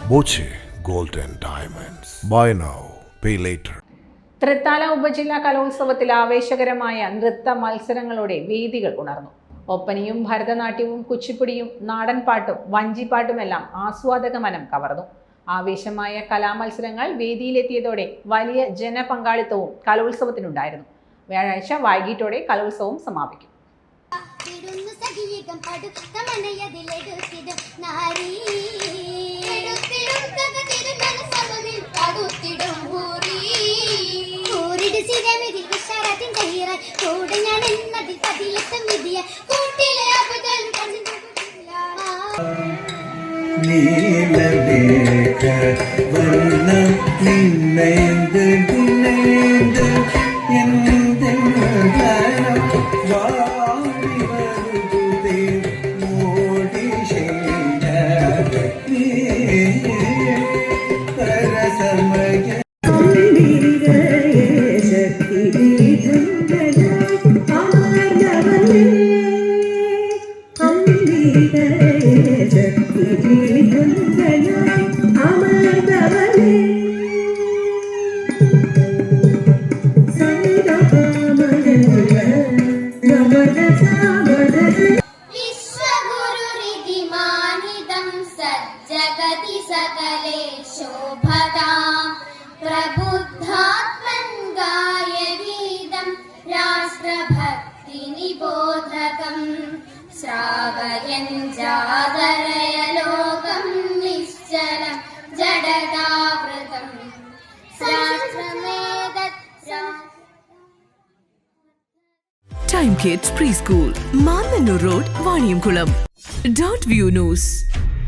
Boche gold and diamonds. Buy now, pay later. Thrithala ഉപജില്ലാ കലോത്സവത്തിൽ ആവേശകരമായ നൃത്ത മത്സരങ്ങളുടെ വേദികൾ ഉണർന്നു. ഒപ്പനയും ഭരതനാട്യവും കുച്ചിപ്പുടിയും നാടൻപാട്ടും വഞ്ചിപ്പാട്ടുമെല്ലാം ആസ്വാദക മനം കവർന്നു. ആവേശമായ കലാമത്സരങ്ങൾ വേദിയിലെത്തിയതോടെ വലിയ ജനപങ്കാളിത്തവും കലോത്സവത്തിനുണ്ടായിരുന്നു. വ്യാഴാഴ്ച വൈകിട്ടോടെ കലോത്സവം സമാപിക്കും. നീലമേഘ വർണ്ണം നിന്നേന്ത് നിന്നേന്ത് എന്ത് മകനം വാടി വരുതേ മോടി ശേഖരേ പരസമയ जगति सकले शोभतां प्रबुद्धात्मन् गायगीतं राष्ट्रभक्तिनिबोधकं श्रावयन् जागरय लोकं निश्चलं जडतावृतं Time Kids Preschool, Mannannur Road, Vaniyamkulam. Dot View News.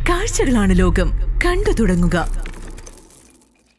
കാഴ്ചകളാണ് ലോകം, കണ്ടു തുടങ്ങുക.